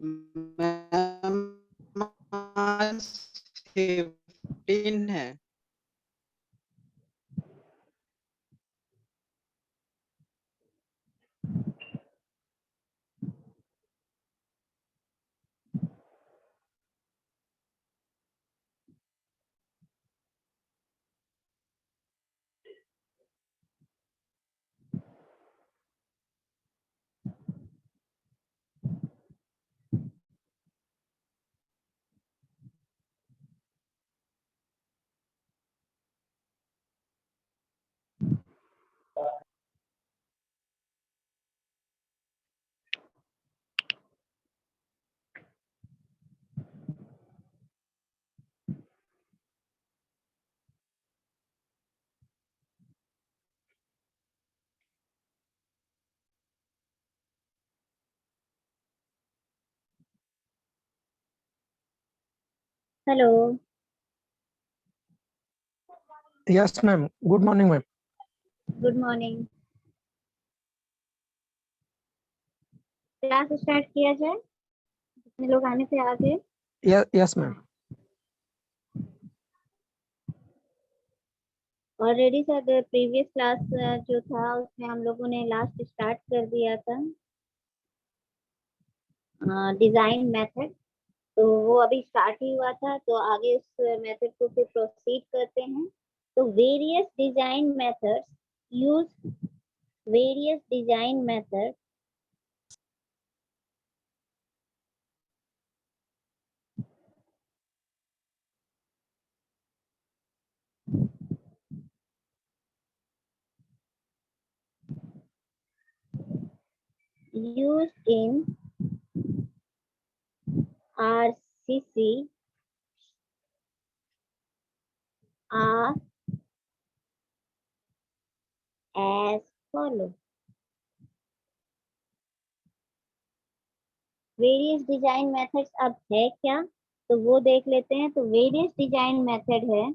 Ma'am आज 15 है। Hello. Yes ma'am, good morning ma'am. Good morning. Class start किया जाए, जितने लोग आने थे आ गए। Yes ma'am. Already sir previous class जो था उसमें हम लोगों ने लास्ट स्टार्ट कर दिया था डिजाइन मेथड, तो वो अभी स्टार्ट ही हुआ था, तो आगे उस मेथड को फिर प्रोसीड करते हैं। तो use various design method used in RCC are as follow. Various design methods अब है क्या, तो वो देख लेते हैं। तो वेरियस डिजाइन मेथड है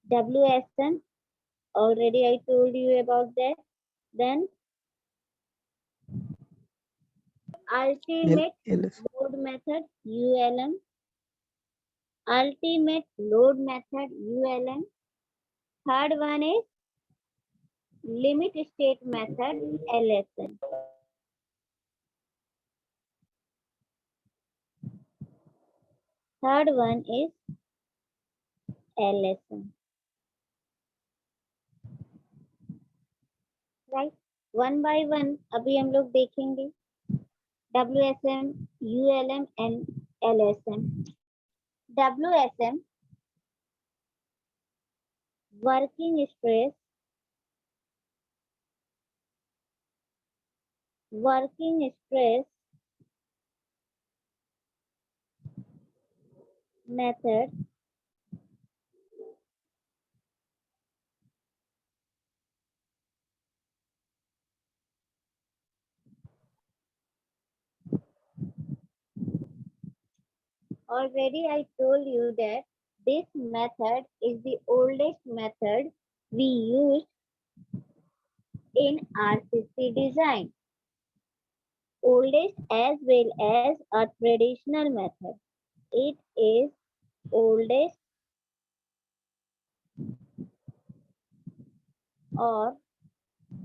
WSM, already I told you about that. Then ultimate load method ULM, ultimate load method ULM. Third one is limit state method LSM. Third one is LSM. Right? One by one अभी हम लोग देखेंगे WSM, ULM and LSM. WSM working stress method already I told you that this method is the oldest method we used in RCC design. Oldest as well as a traditional method. It is oldest or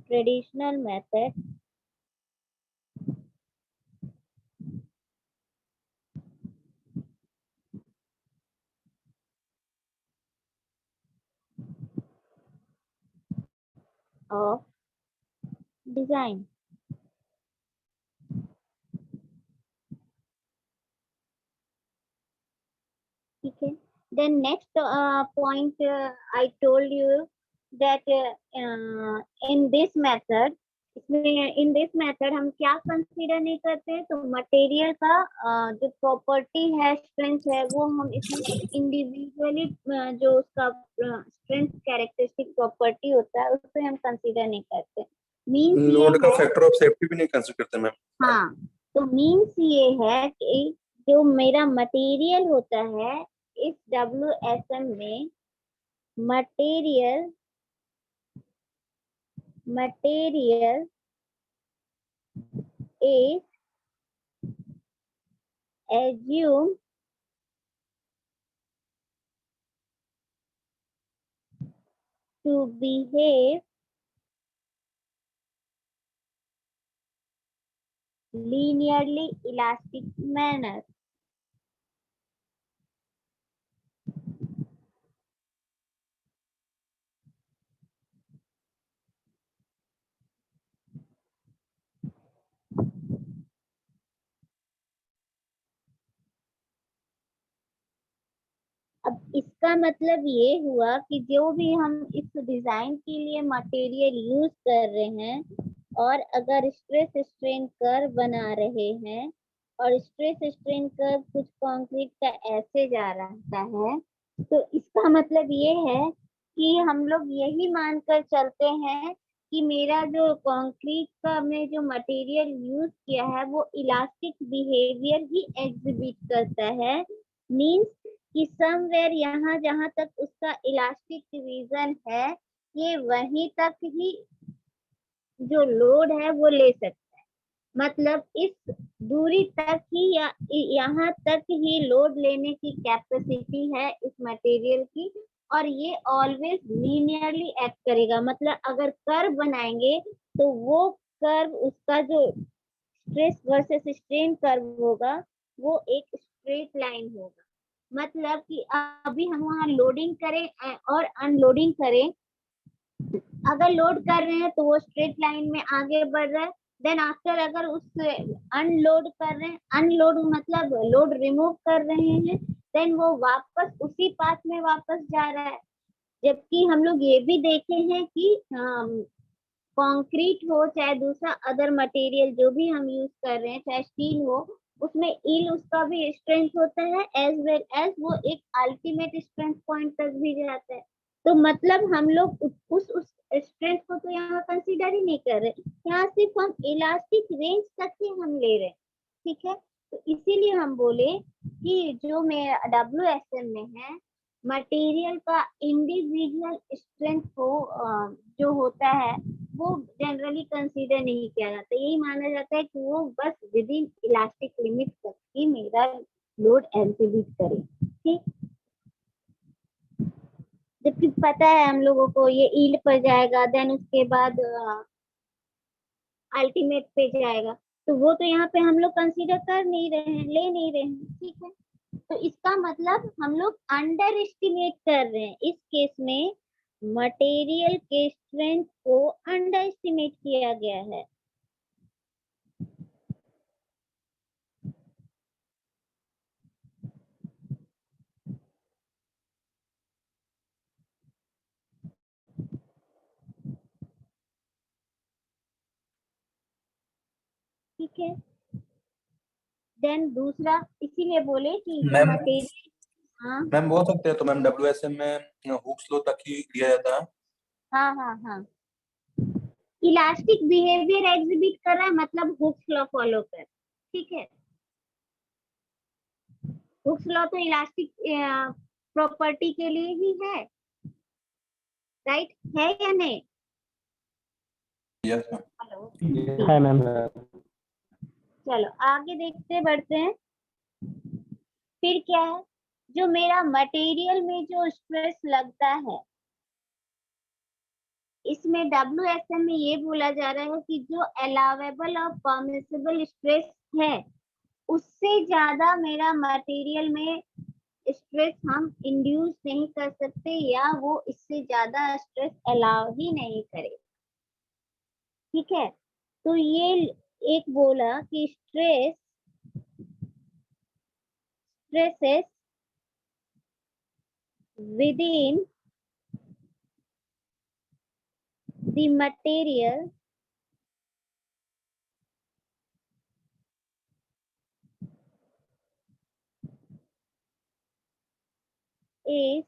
traditional method of design. Okay. Then next point I told you that in this method, in this method हम क्या consider नहीं करते, तो material का जो property है, strength है, वो हम इसमें इंडिविजुअली जो उसका स्ट्रेंथ कैरेक्टरिस्टिक प्रॉपर्टी होता है उससे हम कंसीडर नहीं करते। मीन्स लोड का फैक्टर ऑफ सेफ्टी भी नहीं कंसीडर करते मैम। हाँ, तो मीन्स ये है कि जो मेरा मटेरियल होता है इस WSM में material is assume to behave linearly elastic manner. अब इसका मतलब ये हुआ कि जो भी हम इस डिजाइन के लिए मटेरियल यूज कर रहे हैं और अगर स्ट्रेस स्ट्रेन कर्व बना रहे हैं और स्ट्रेस स्ट्रेन कर्व कुछ कंक्रीट का ऐसे जा रहता है, तो इसका मतलब ये है कि हम लोग यही मानकर चलते हैं कि मेरा जो कंक्रीट का में जो मटेरियल यूज किया है वो इलास्टिक बिहेवियर ही एग्जिबिट करता है। मींस कि समवेयर यहाँ जहां तक उसका इलास्टिक रीजन है, ये वहीं तक ही जो लोड है वो ले सकता है। मतलब इस दूरी तक ही या यहाँ तक ही लोड लेने की कैपेसिटी है इस मटेरियल की, और ये ऑलवेज लीनियरली एक्ट करेगा। मतलब अगर कर्व बनाएंगे तो वो कर्व, उसका जो स्ट्रेस वर्सेस स्ट्रेन कर्व होगा वो एक स्ट्रेट लाइन होगा। मतलब कि अभी हम वहां लोडिंग करें और अनलोडिंग करें, अगर लोड कर रहे हैं तो वो स्ट्रेट लाइन में आगे बढ़ रहा है, देन आफ्टर अगर उससे अनलोड कर रहे हैं, अनलोड मतलब लोड रिमूव कर रहे हैं, देन वो वापस उसी पाथ में वापस जा रहा है। जबकि हम लोग ये भी देखे हैं कि कंक्रीट हो चाहे दूसरा अदर मटेरियल जो भी हम यूज कर रहे हैं, चाहे स्टील हो, उसमें ईल उसका भी स्ट्रेंथ होता है एज वेल एज वो एक अल्टीमेट स्ट्रेंथ पॉइंट तक भी जाता है। तो मतलब हम लोग उस स्ट्रेंथ को तो यहाँ कंसीडर ही नहीं कर रहे, यहाँ सिर्फ हम इलास्टिक रेंज तक ही हम ले रहे हैं। ठीक है, तो इसीलिए हम बोले कि जो मेरा WSM में है, मटेरियल का इंडिविजुअल स्ट्रेंथ को जो होता है वो जनरली कंसीडर नहीं किया जाता। यही माना जाता है कि वो बस विद इन इलास्टिक लिमिट तक ही मेरा लोड एग्जिबिट करे। ठीक, जबकि पता है हम लोगों को ये ईल्ड पर जाएगा, देन उसके बाद अल्टीमेट पे जाएगा, तो वो तो यहाँ पे हम लोग कंसीडर कर नहीं रहे हैं, ले नहीं रहे हैं। ठीक है, तो इसका मतलब हम लोग अंडर एस्टिमेट कर रहे हैं। इस केस में मटेरियल के स्ट्रेंथ को अंडर एस्टिमेट किया गया है। ठीक है, देन दूसरा इसीलिए बोले कि जो मैम मटेरियल, हाँ मैम बोल सकते हैं तो मैम WSM में हुक्स लॉ तक ही लिया जाता है। हाँ हाँ हाँ, इलास्टिक बिहेवियर एग्जिबिट कर रहा है मतलब हुक्स लॉ फॉलो कर। ठीक है, हुक्स लॉ तो इलास्टिक प्रॉपर्टी के लिए ही है, राइट है या नहीं? Yes ma'am. हेलो, है मैम। चलो आगे देखते बढ़ते हैं। फिर क्या है, जो मेरा मटेरियल में जो स्ट्रेस लगता है, इसमें WSM में ये बोला जा रहा है कि जो अलाउेबल और परमिसिबल स्ट्रेस है उससे ज्यादा मेरा मटेरियल में स्ट्रेस हम इंड्यूस नहीं कर सकते, या वो इससे ज्यादा स्ट्रेस अलाउ ही नहीं करे। ठीक है, तो ये एक बोला कि stresses within the material is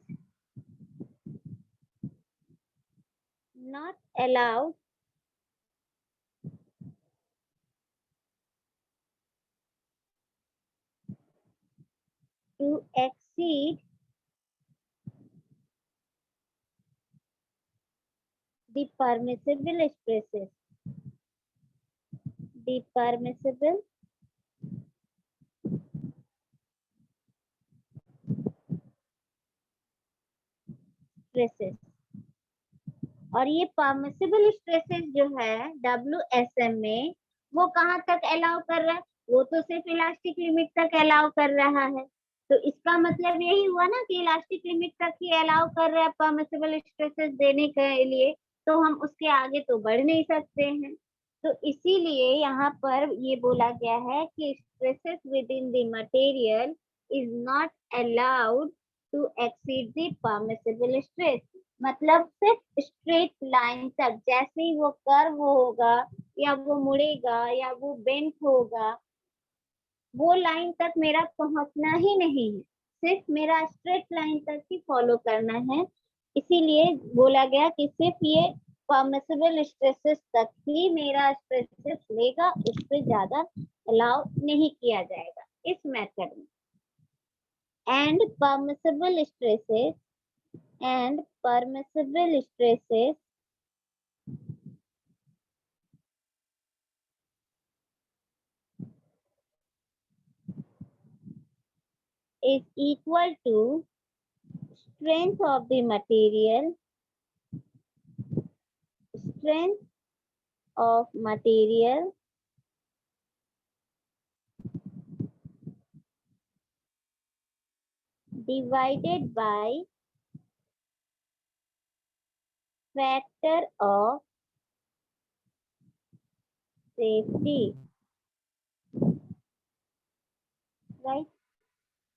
not allowed to exceed the permissible stresses. The permissible stresses. और ये परमिसिबल स्ट्रेसेस जो है WSM में वो कहाँ तक अलाउ कर रहा है, वो तो सिर्फ इलास्टिक लिमिट तक अलाउ कर रहा है। तो इसका मतलब यही हुआ ना कि इलास्टिक लिमिट तक ही अलाउ कर रहा है परमिसिबल स्ट्रेसेस देने के लिए, तो हम उसके आगे तो बढ़ नहीं सकते हैं। तो इसीलिए यहाँ पर ये बोला गया है कि stresses within the material is not allowed to exceed the permissible stress. मतलब सिर्फ स्ट्रेट लाइन तक, जैसे ही वो कर्व होगा या वो मुड़ेगा या वो बेंट होगा, वो लाइन तक मेरा पहुंचना ही नहीं है, सिर्फ मेरा स्ट्रेट लाइन तक ही फॉलो करना है। इसीलिए बोला गया कि सिर्फ ये परमिसिबल स्ट्रेसेस तक ही मेरा स्ट्रेसेस लेगा, उससे ज्यादा अलाउ नहीं किया जाएगा इस मेथड में। And permissible stresses is equal to strength of the material divided by factor of safety, right?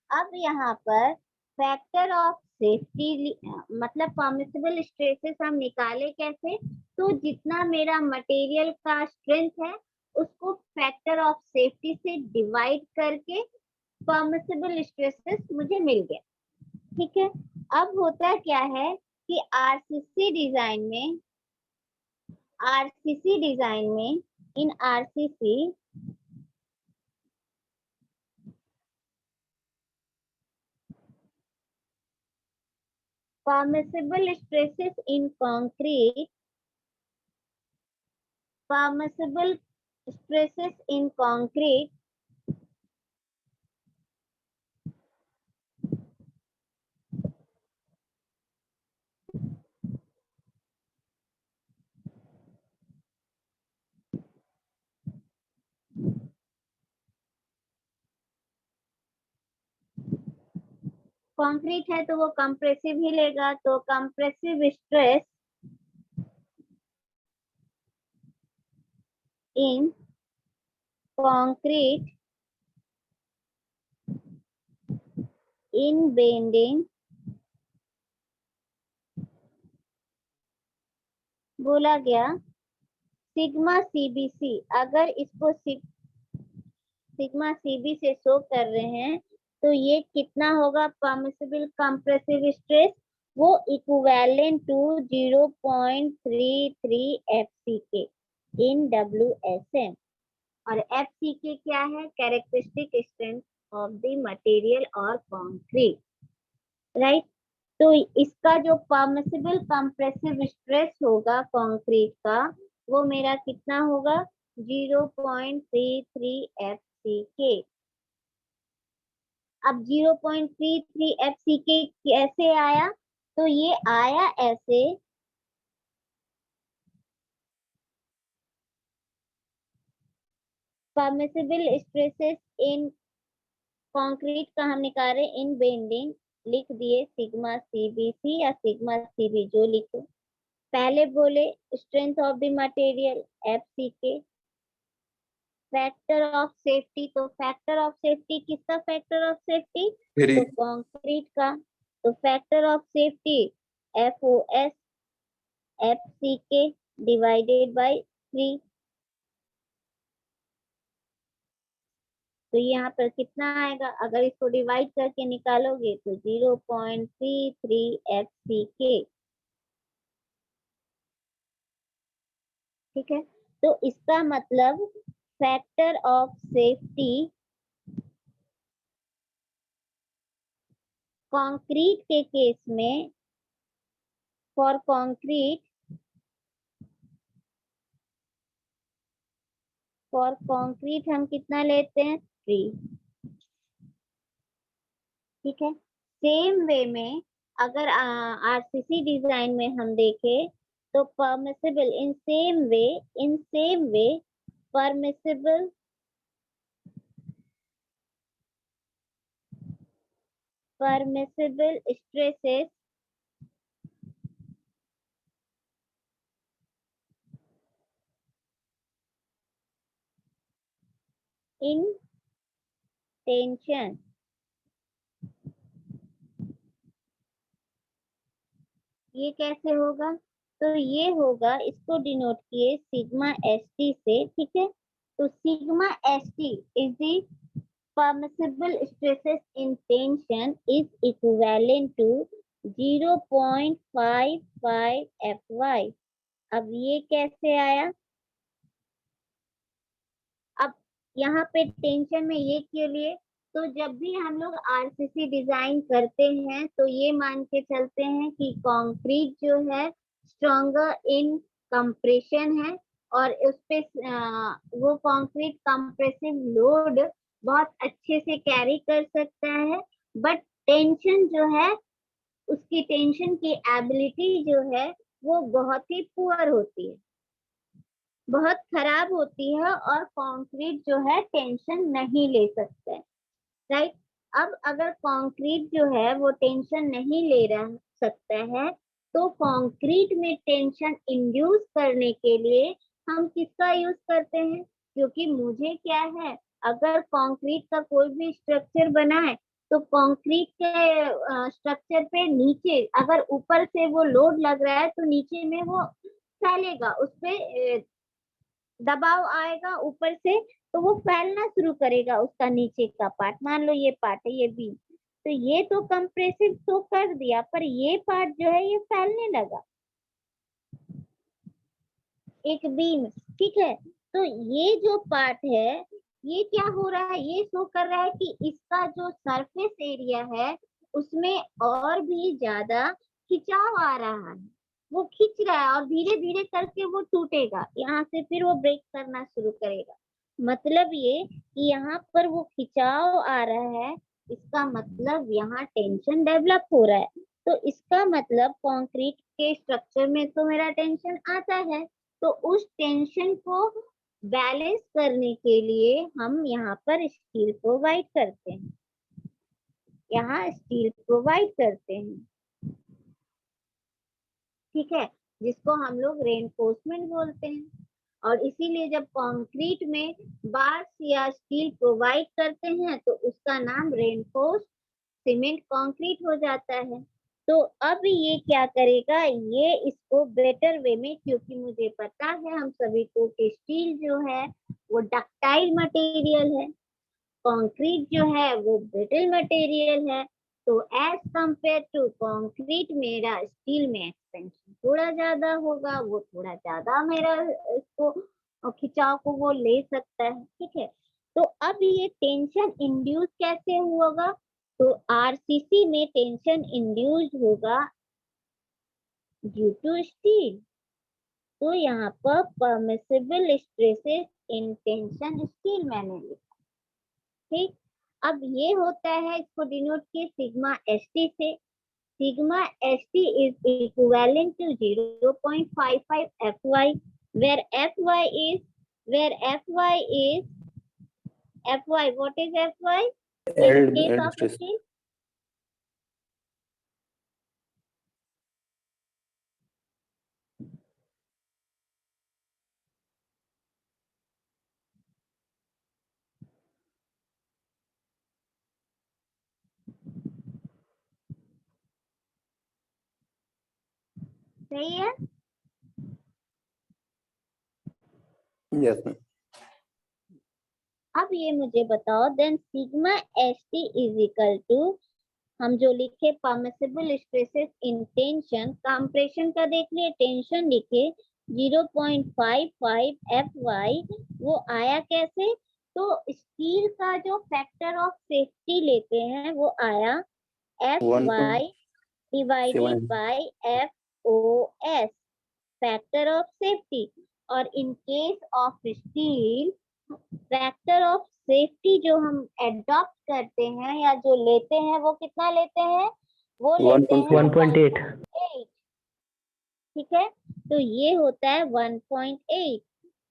अब यहाँ पर फैक्टर ऑफ सेफ्टी मतलब परमिसिबल स्ट्रेसेस हम निकाले कैसे, तो जितना मेरा मटेरियल का स्ट्रेंथ है उसको फैक्टर ऑफ सेफ्टी से डिवाइड करके परमिसिबल स्ट्रेसेस मुझे मिल गया। ठीक है, अब होता क्या है कि आरसीसी डिजाइन में in RCC permissible stresses in concrete concrete है तो वो कंप्रेसिव ही लेगा, तो compressive stress in concrete in bending बोला गया सिग्मा सीबीसी। अगर इसको सिग्मा सीबी से शो कर रहे हैं तो ये कितना होगा परमिसिबल कंप्रेसिव स्ट्रेस, वो equivalent to 0.33 FCK in WSM। और FCK क्या है, characteristic strength of the material और कंक्रीट, राइट। तो इसका जो परमिसिबल कंप्रेसिव स्ट्रेस होगा कंक्रीट का, वो मेरा कितना होगा 0.33 FCK। अब 0.33 FCK कैसे आया, तो ये आया ऐसे, परमिसिबल स्ट्रेसेस इन कंक्रीट का हम निकाले इन बेंडिंग, लिख दिए सिग्मा सीबीसी या सिग्मा सीबी जो लिखे। पहले बोले strength of the material FCK, factor of safety, तो फैक्टर ऑफ सेफ्टी किसका फैक्टर ऑफ सेफ्टी, तो कंक्रीट का, तो factor of safety FOS FCK divided by 3। तो यहाँ पर कितना आएगा, अगर इसको डिवाइड करके निकालोगे तो 0.33 FCK। ठीक है, तो इसका मतलब फैक्टर ऑफ सेफ्टी कंक्रीट के केस में, फॉर कंक्रीट हम कितना लेते हैं 3। ठीक है, सेम वे में अगर आरसीसी डिजाइन में हम देखें तो permissible in same way permissible stresses in tension ये कैसे होगा? तो ये होगा, इसको डिनोट किए सिग्मा एस टी से, ठीक है। तो sigma S T is the permissible stresses in tension is equivalent to 0.55 Fy। अब ये कैसे आया? अब यहाँ पे टेंशन में ये क्यों लिए? तो जब भी हम लोग आरसीसी डिजाइन करते हैं तो ये मान के चलते हैं कि कंक्रीट जो है स्ट्रॉन्गर इन कंप्रेशन है और उस पे वो कंक्रीट कंप्रेसिव लोड बहुत अच्छे से कैरी कर सकता है, बट टेंशन जो है उसकी टेंशन की एबिलिटी जो है वो बहुत ही पुअर होती है, बहुत खराब होती है और कंक्रीट जो है टेंशन नहीं ले सकता है, राइट। अब अगर कंक्रीट जो है वो टेंशन नहीं ले रहा सकता है तो कंक्रीट में टेंशन इंड्यूस करने के लिए हम किसका यूज करते हैं? क्योंकि मुझे क्या है, अगर कंक्रीट का कोई भी स्ट्रक्चर बना है तो कंक्रीट के स्ट्रक्चर पे नीचे अगर ऊपर से वो लोड लग रहा है तो नीचे में वो फैलेगा, उस पे दबाव आएगा ऊपर से तो वो फैलना शुरू करेगा, उसका नीचे का पार्ट, मान लो ये पार्ट है, ये बीम, तो ये तो कंप्रेसिव तो कर दिया पर ये पार्ट जो है ये फैलने लगा, एक बीम, ठीक है। तो ये जो पार्ट है ये क्या हो रहा है, ये शो कर रहा है कि इसका जो सरफेस एरिया है उसमें और भी ज्यादा खिंचाव आ रहा है, वो खींच रहा है और धीरे धीरे करके वो टूटेगा, यहाँ से फिर वो ब्रेक करना शुरू करेगा। मतलब ये कि यहाँ पर वो खिंचाव आ रहा है, इसका मतलब यहाँ टेंशन डेवलप हो रहा है। तो इसका मतलब कंक्रीट के स्ट्रक्चर में तो मेरा टेंशन आता है, तो उस टेंशन को बैलेंस करने के लिए हम यहाँ पर स्टील प्रोवाइड करते हैं, यहाँ स्टील प्रोवाइड करते हैं, ठीक है, जिसको हम लोग रेनफोर्समेंट बोलते हैं। और इसीलिए जब कंक्रीट में बार्स या स्टील प्रोवाइड करते हैं तो उसका नाम रेनफोर्स सीमेंट कंक्रीट हो जाता है। तो अब ये क्या करेगा, ये इसको बेटर वे में, क्योंकि मुझे पता है हम सभी को कि स्टील जो है वो डक्टाइल मटेरियल है, कंक्रीट जो है वो ब्रिटल मटेरियल है, तो एज कंपेयर टू कंक्रीट मेरा स्टील में एक्सपेंशन थोड़ा ज्यादा होगा, वो थोड़ा ज्यादा मेरा इसको खिंचाव को वो ले सकता है, ठीक है। तो अब ये टेंशन इंड्यूस कैसे होगा, तो आरसीसी में टेंशन इंड्यूस होगा ड्यू टू स्टील। तो यहाँ पर permissible stresses in tension steel मैंने लिखा, ठीक। अब ये होता है, इसको डिनोट किए सिग्मा एस टी से, sigma S T is equivalent to 0.55 Fy, where Fy is Fy, what is Fy in case of stress. steel? सही है। Yes, ma'am. अब ये मुझे बताओ, then sigma S T is equal to, हम जो लिखे permissible stresses in tension, compression का देख लिए, टेंशन लिखे 0.55 Fy, वो आया कैसे, तो स्टील का जो फैक्टर ऑफ सेफ्टी लेते हैं वो आया Fy divided by FOS, factor of safety. और in case of steel factor of safety जो हम एडॉप्ट करते हैं या जो लेते हैं वो कितना लेते हैं, वो लेते हैं 1.8 1.8। ठीक है, तो ये होता है 1.8।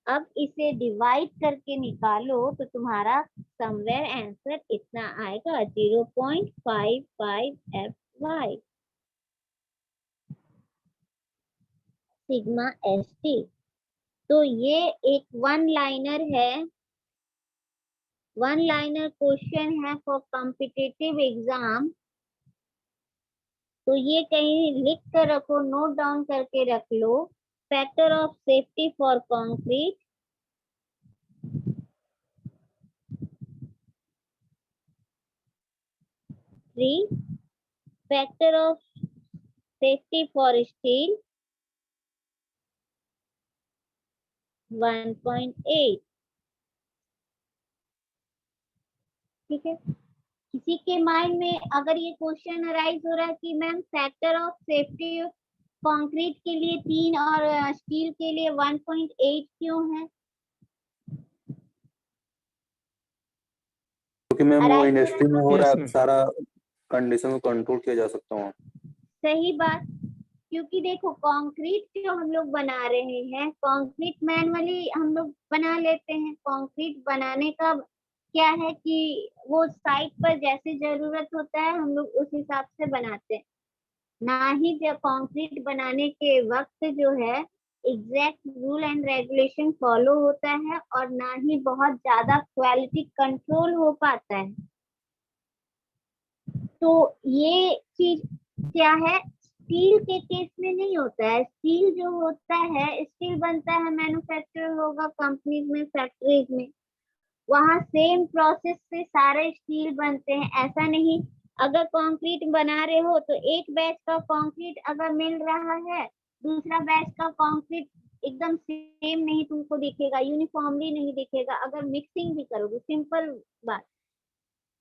अब इसे डिवाइड करके निकालो तो तुम्हारा समवेयर आंसर इतना आएगा 0.55 FY सिग्मा ST। तो ये एक वन लाइनर है, वन लाइनर क्वेश्चन है फॉर कॉम्पिटिटिव एग्जाम। तो ये कहीं लिख कर रखो, नोट डाउन करके रख लो। Factor of safety for concrete, three. Factor of safety for steel 1.8। ठीक है, किसी के माइंड में अगर ये क्वेश्चन अराइज हो रहा है कि ma'am factor of safety concrete के लिए 3 और स्टील के लिए 1.8 क्यों है? क्योंकि मैम वो अराइज हो रहा इंडस्ट्री है में ना? हो रहा यस है, मैम। सारा कंडीशन को कंट्रोल किया जा सकता है। सही बात, क्योंकि देखो कंक्रीट जो हम लोग बना रहे हैं, कंक्रीट मैनुअली हम लोग बना लेते हैं। कंक्रीट बनाने का क्या है कि वो साइट पर जैसे जरूरत होता है हम लोग उस हिसाब से बनाते हैं। ना ही जब कंक्रीट बनाने के वक्त जो है exact rule and regulation follow होता है, और ना ही बहुत ज्यादा क्वालिटी कंट्रोल हो पाता है। तो ये चीज क्या है, स्टील के केस में नहीं होता है। स्टील जो होता है, स्टील बनता है, मैन्युफैक्चर होगा कंपनीज में, फैक्ट्रीज में, वहां सेम प्रोसेस से सारे स्टील बनते हैं। ऐसा नहीं, अगर कंक्रीट बना रहे हो तो एक बैच का कंक्रीट अगर मिल रहा है, दूसरा बैच का कंक्रीट एकदम सेम नहीं तुमको दिखेगा, यूनिफॉर्मली नहीं दिखेगा। अगर मिक्सिंग भी करोगे, सिंपल बात,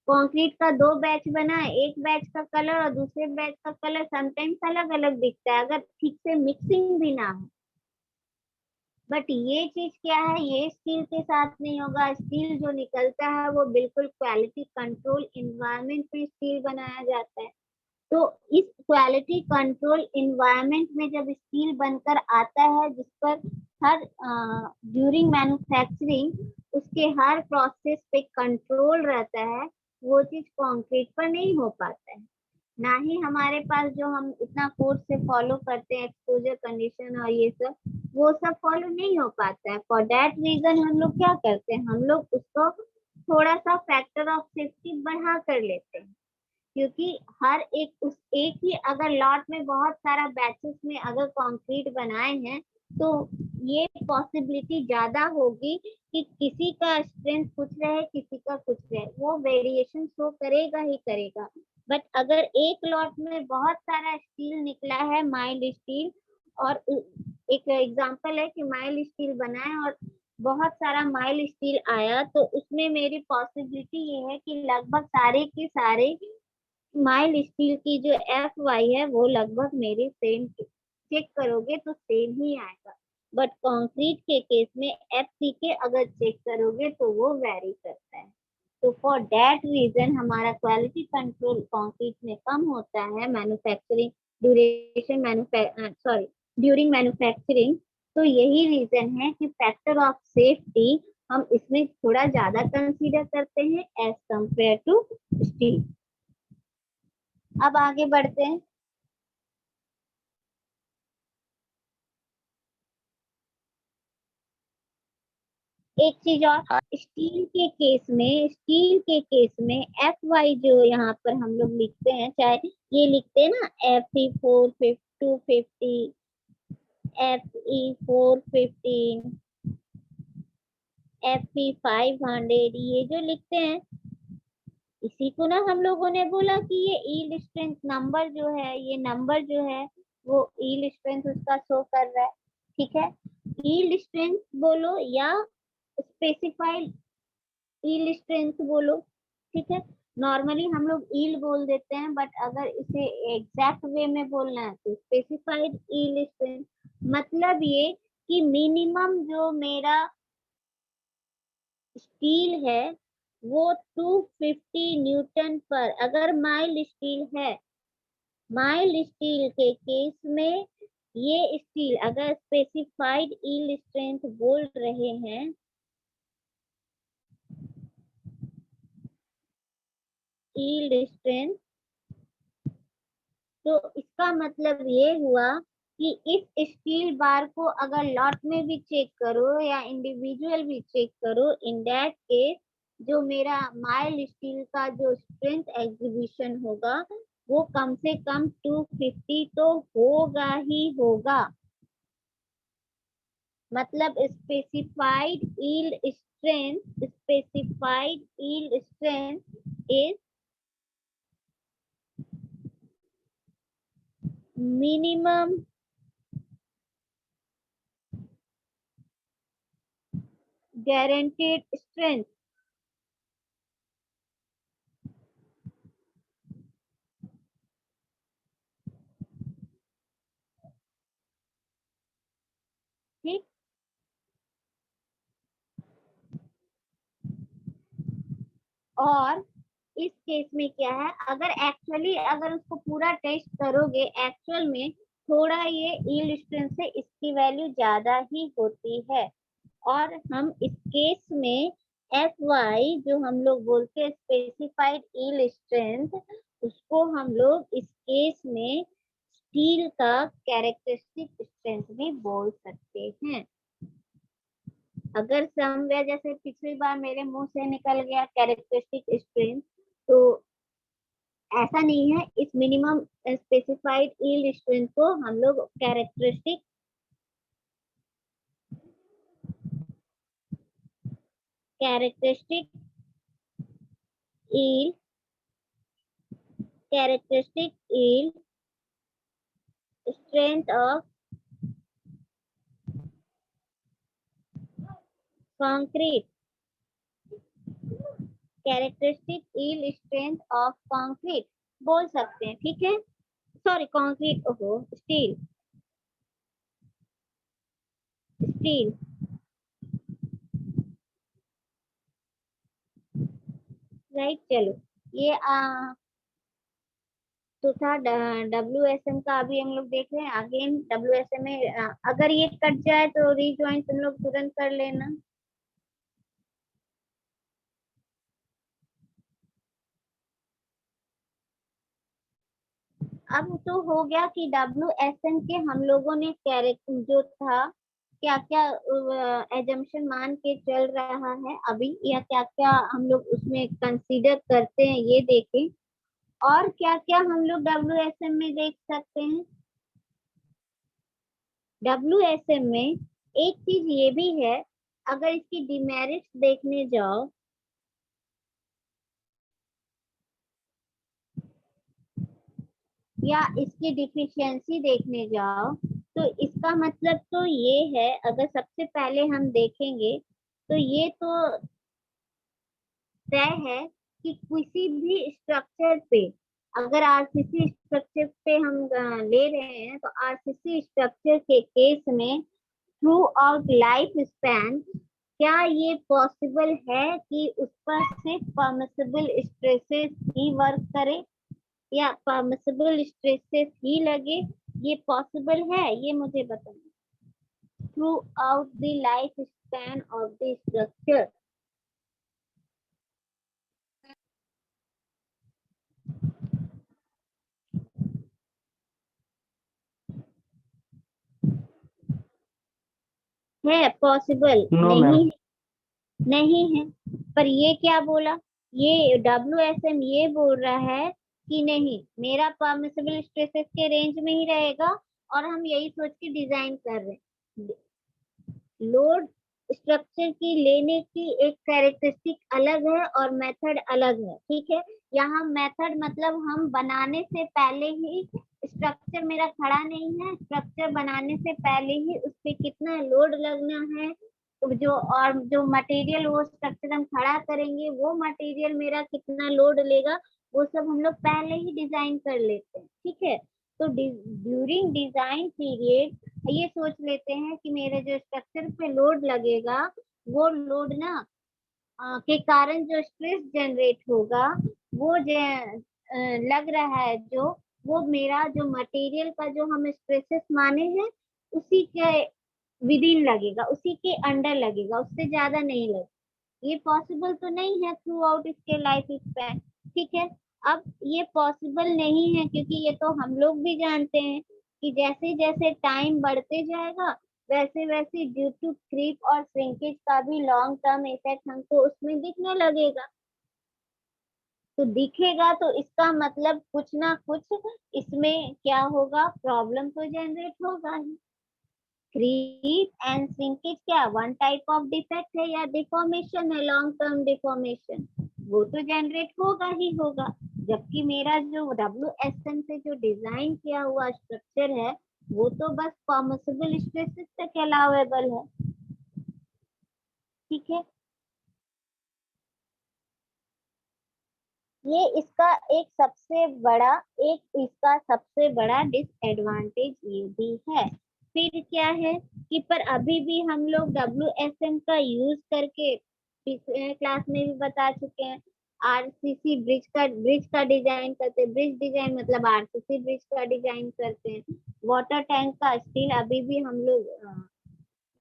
कंक्रीट का 2 बैच बना है, एक बैच का कलर और दूसरे बैच का कलर समटाइम्स अलग अलग दिखता है अगर ठीक से मिक्सिंग भी ना हो। बट ये चीज क्या है, ये स्टील के साथ नहीं होगा। स्टील जो निकलता है वो बिल्कुल क्वालिटी कंट्रोल इन्वायरमेंट में स्टील बनाया जाता है। तो इस क्वालिटी कंट्रोल इन्वायरमेंट में जब स्टील बनकर आता है, जिस पर हर ड्यूरिंग मैन्युफैक्चरिंग उसके हर प्रोसेस पे कंट्रोल रहता है, वो चीज कंक्रीट पर नहीं हो पाता है। ना ही हमारे पास जो हम इतना कोर्स से फॉलो करते हैं, एक्सपोजर कंडीशन और ये सब, वो सब फॉलो नहीं हो पाता है। फॉर दैट रीजन हम लोग क्या करते हैं, हम लोग उसको थोड़ा सा फैक्टर ऑफ सेफ्टी बढ़ा कर लेते हैं। क्योंकि हर एक उस एक ही अगर लॉट में बहुत सारा बैचेस में अगर कंक्रीट बनाए हैं, तो ये पॉसिबिलिटी ज्यादा होगी कि किसी का स्ट्रेंथ कुछ रहे, किसी का कुछ रहे, वो वेरिएशन शो करेगा ही करेगा। बट अगर एक लॉट में बहुत सारा स्टील निकला है, माइल्ड स्टील, और एक एग्जांपल है कि माइल्ड स्टील बना है और बहुत सारा माइल्ड स्टील आया, तो उसमें मेरी पॉसिबिलिटी ये है कि लगभग सारे के सारे माइल्ड स्टील की जो FY है वो लगभग मेरी सेम, चेक करोगे तो सेम ही आएगा। बट कंक्रीट के केस में FCK अगर चेक करोगे तो वो वेरी करता है। तो फॉर दैट रीजन हमारा क्वालिटी कंट्रोल कंक्रीट में कम होता है मैन्युफैक्चरिंग ड्यूरिंग मैन्युफैक्चरिंग। तो यही रीजन है कि फैक्टर ऑफ सेफ्टी हम इसमें थोड़ा ज्यादा कंसीडर करते हैं एज कंपेयर टू स्टील। अब आगे बढ़ते हैं। एक चीज और, स्टील के केस में FY जो यहाँ पर हम लोग लिखते हैं, चाहे ये लिखते हैं ना FE 250, FE 415, FE 500, ये जो लिखते हैं, इसी को ना हम लोगों ने बोला कि ये यील्ड स्ट्रेंथ नंबर जो है, ये नंबर जो है वो यील्ड स्ट्रेंथ उसका शो कर रहा है। ठीक है, यील्ड स्ट्रेंथ बोलो या स्पेसिफाइड यील्ड स्ट्रेंथ बोलो। ठीक है, नॉर्मली हम लोग यील्ड बोल देते हैं, बट अगर इसे एग्जैक्ट वे में बोलना है तो स्पेसिफाइड यील्ड स्ट्रेंथ। मतलब ये कि मिनिमम जो मेरा स्टील है वो 250 न्यूटन पर, अगर माइल्ड स्टील है माइल्ड स्टील के केस में ये स्टील अगर स्पेसिफाइड यील्ड स्ट्रेंथ बोल रहे हैं, यील्ड स्ट्रेंथ, तो इसका मतलब ये हुआ कि इस स्टील बार को अगर लॉट में भी चेक करो या इंडिविजुअल भी चेक करो, इन दैट केस जो मेरा माइल्ड स्टील का जो स्ट्रेंथ एग्जीबिशन होगा वो कम से कम 250 तो होगा ही होगा। मतलब specified yield strength is minimum guaranteed strength। ठीक, और इस केस में क्या है, अगर एक्चुअली अगर उसको पूरा टेस्ट करोगे एक्चुअल में थोड़ा ये यील्ड स्ट्रेंथ से इसकी वैल्यू ज्यादा ही होती है। और हम इस केस में FY जो हम लोग बोलते हैं स्पेसिफाइड यील्ड स्ट्रेंथ, उसको हम लोग इस केस में स्टील का कैरेक्टरिस्टिक स्ट्रेंथ भी बोल सकते हैं। अगर समवेयर जैसे पिछली बार मेरे मुंह से निकल गया कैरेक्टरिस्टिक स्ट्रेंथ, तो ऐसा नहीं है, इस मिनिमम स्पेसिफाइड यील्ड स्ट्रेंथ को हम लोग characteristic yield strength of concrete, characteristic yield strength of concrete बोल सकते हैं। ठीक है, सॉरी कंक्रीट, ओहो स्टील राइट। चलो ये तो था WSM का। अभी हम लोग देख रहे हैं अगेन WSM में अगर ये कट जाए तो रीजॉइन तुम लोग तुरंत कर लेना। अब तो हो गया कि WSM के हम लोगों ने कैरेक्टर जो था क्या क्या एजम्पशन मान के चल रहा है अभी, या क्या क्या हम लोग उसमें कंसीडर करते हैं ये देखें। और क्या क्या हम लोग WSM में देख सकते हैं। WSM में एक चीज ये भी है, अगर इसकी डिमेरिट्स देखने जाओ या इसकी डिफिशियंसी देखने जाओ, तो इसका मतलब तो ये है, अगर सबसे पहले हम देखेंगे तो ये तो तय है कि किसी भी स्ट्रक्चर पे, अगर आरसीसी स्ट्रक्चर पे हम ले रहे हैं, तो आरसीसी स्ट्रक्चर के केस में थ्रू आउट लाइफ स्पैन क्या ये पॉसिबल है कि उस पर सिर्फ परमिसिबल स्ट्रेसेस ही वर्क करे या परमिसिबल स्ट्रेसेस ही लगे, ये पॉसिबल है, ये मुझे बताना through out the life span of the structure. है पॉसिबल? नहीं, नहीं है। पर ये क्या बोला, ये WSM ये बोल रहा है कि नहीं, मेरा परमिसिबल स्ट्रेसेस के रेंज में ही रहेगा, और हम यही सोच के डिजाइन कर रहे हैं। लोड स्ट्रक्चर की लेने की एक कैरेक्टरिस्टिक अलग है और मेथड अलग है। ठीक है, यहाँ मेथड मतलब हम बनाने से पहले ही, स्ट्रक्चर मेरा खड़ा नहीं है, स्ट्रक्चर बनाने से पहले ही उस पर कितना लोड लगना है, तो जो मटेरियल वो स्ट्रक्चर हम खड़ा करेंगे वो मटेरियल मेरा कितना लोड लेगा, वो सब हम लोग पहले ही डिजाइन कर लेते हैं। ठीक है, तो ड्यूरिंग डिजाइन पीरियड ये सोच लेते हैं कि मेरे जो स्ट्रक्चर पे लोड लगेगा, वो लोड ना के कारण जो स्ट्रेस जनरेट होगा, वो लग रहा है जो, वो मेरा जो मटेरियल का जो हम स्ट्रेसेस माने हैं उसी के विद इन लगेगा, उसी के अंडर लगेगा, उससे ज्यादा नहीं लगेगा। ये पॉसिबल तो नहीं है थ्रू आउट इसके लाइफ स्पैन। ठीक है, अब ये पॉसिबल नहीं है क्योंकि ये तो हम लोग भी जानते हैं कि जैसे जैसे टाइम बढ़ते जाएगा वैसे वैसे ड्यू टू क्रीप और श्रिंकेज का भी लॉन्ग टर्म इफेक्ट हमको उसमें दिखने लगेगा। तो दिखेगा तो इसका मतलब कुछ ना कुछ इसमें क्या होगा, प्रॉब्लम तो जनरेट होगा ही। क्रीप एंड श्रिंकेज क्या वन टाइप ऑफ डिफेक्ट है या डिफॉर्मेशन है, लॉन्ग टर्म डिफॉर्मेशन, वो तो जनरेट होगा ही होगा। जबकि मेरा जो WSM से जो डिजाइन किया हुआ स्ट्रक्चर है वो तो बस परमिसिबल स्ट्रेसेस तक अलाउएबल है। ठीक है, ये इसका इसका सबसे बड़ा डिसएडवांटेज ये भी है। फिर क्या है कि पर अभी भी हम लोग WSM का यूज करके पिछले क्लास में भी बता चुके हैं, RCC ब्रिज का डिजाइन करते हैं। ब्रिज डिजाइन मतलब RCC ब्रिज का डिजाइन करते हैं। वाटर टैंक का स्टील अभी भी हम लोग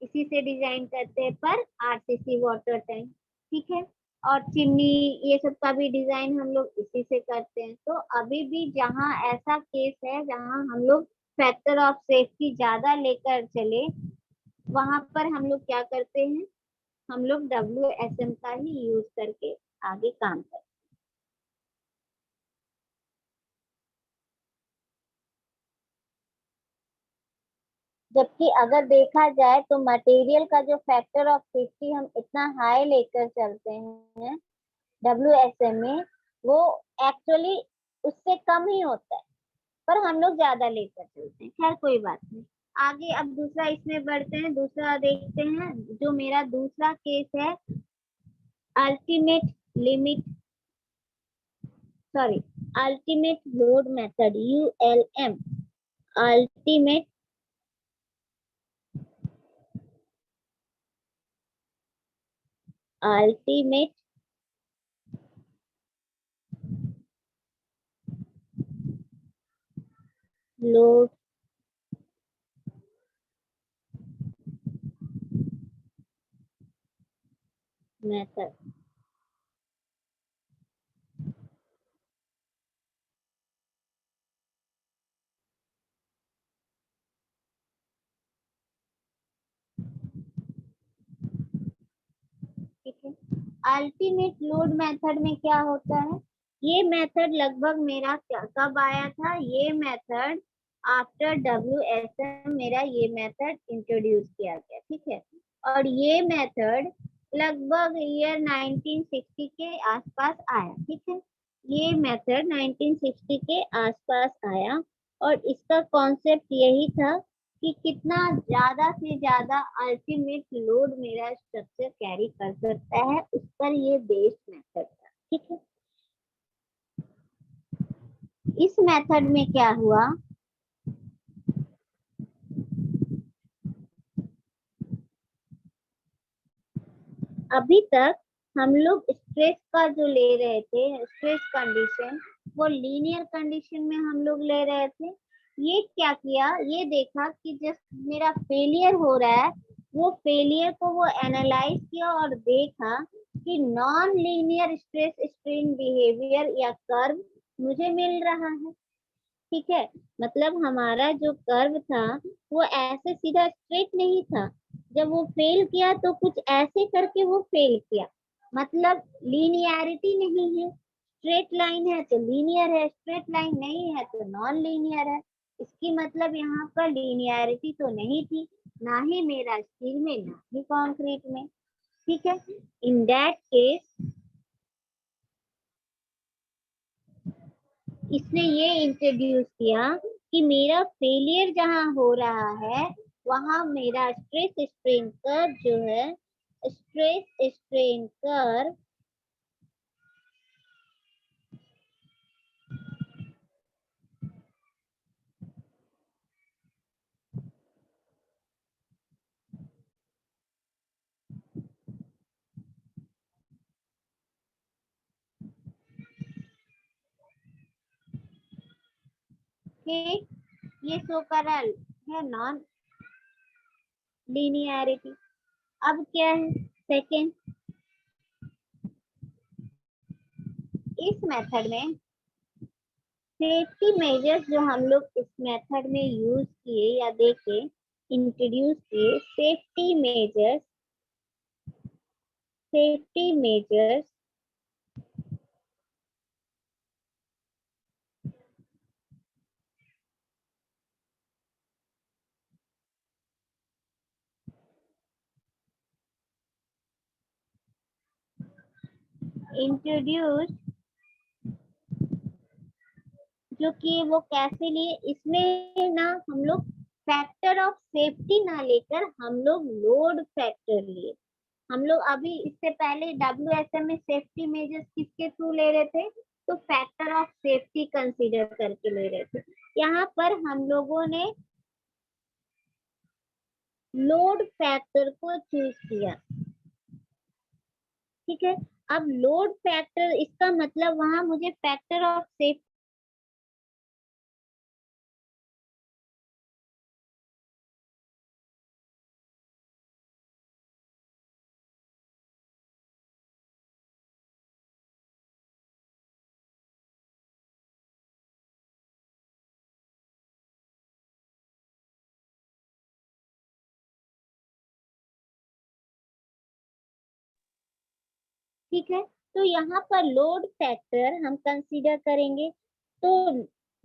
इसी से डिजाइन करते हैं पर RCC वाटर टैंक। ठीक है, और चिमनी ये सब का भी डिजाइन हम लोग इसी से करते हैं। तो अभी भी जहाँ ऐसा केस है जहाँ हम लोग फैक्टर ऑफ सेफ्टी ज्यादा लेकर चले वहां पर हम लोग क्या करते हैं, हम लोग WSM का ही यूज करके आगे काम करते हैं। जबकि अगर देखा जाए तो मटेरियल का जो फैक्टर ऑफ सेफ्टी हम इतना हाई लेकर चलते हैं WSM में, वो एक्चुअली उससे कम ही होता है पर हम लोग ज्यादा लेकर चलते हैं। खैर कोई बात नहीं, आगे अब दूसरा इसमें बढ़ते हैं। दूसरा देखते हैं, जो मेरा दूसरा केस है ultimate limit sorry ultimate load method ULM, ultimate ultimate load method. ठीक है, अल्टीमेट लोड मेथड में क्या होता है, ये मेथड लगभग मेरा कब आया था, ये मेथड आफ्टर WSM मेरा ये मेथड इंट्रोड्यूस किया गया। ठीक है, और ये मेथड लगभग ईयर 1960 के आसपास आया। ठीक है, ये मेथड 1960 के आसपास आया और इसका कॉन्सेप्ट यही था कि कितना ज्यादा से ज्यादा अल्टीमेट लोड मेरा स्ट्रक्चर कैरी कर सकता है, उस पर ये बेस्ड मेथड था। ठीक है, इस मेथड में क्या हुआ, अभी तक हम लोग स्ट्रेस का जो ले रहे थे, स्ट्रेस कंडीशन, वो लीनियर कंडीशन में हम लोग ले रहे थे। ये क्या किया, ये देखा कि जस्ट मेरा फेलियर हो रहा है, वो फेलियर को वो एनालाइज किया और देखा कि non linear stress strain behaviour या कर्व मुझे मिल रहा है। ठीक है, मतलब हमारा जो कर्व था वो ऐसे सीधा स्ट्रेट नहीं था, जब वो फेल किया तो कुछ ऐसे करके वो फेल किया, मतलब लीनियरिटी नहीं है। स्ट्रेट लाइन है तो लीनियर है, स्ट्रेट लाइन नहीं है तो नॉन लीनियर है। इसकी मतलब यहाँ पर लीनियरिटी तो नहीं थी, ना ही मेरा स्टील में ना ही कंक्रीट में। ठीक है, इन दैट केस इसने ये इंट्रोड्यूस किया कि मेरा फेलियर जहां हो रहा है वहां मेरा स्ट्रेस स्ट्रेन कर्व जो है, स्ट्रेस स्ट्रेन कर्व ठीक, ये शो कर रहा है नॉन लीनियरिटी। अब क्या है सेकेंड, इस मेथड में सेफ्टी मेजर्स जो हम लोग इस मेथड में यूज किए या देखे इंट्रोड्यूस किए, सेफ्टी मेजर्स इंट्रोड्यूस, जो कि वो कैसे लिए, इसमें ना हम लोग फैक्टर ऑफ सेफ्टी ना लेकर हम लोग लोड फैक्टर लिए। हम लोग अभी इससे पहले WSM में सेफ्टी मेजर्स किसके थ्रू ले रहे थे, तो फैक्टर ऑफ सेफ्टी कंसीडर करके ले रहे थे। यहाँ पर हम लोगों ने लोड फैक्टर को चूज किया। ठीक है, अब लोड फैक्टर इसका मतलब वहां मुझे फैक्टर ऑफ सेफ्टी ठीक है, तो यहाँ पर लोड फैक्टर हम कंसीडर करेंगे। तो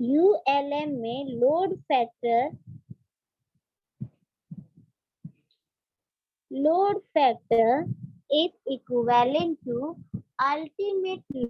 ULM में load factor is equivalent to ultimate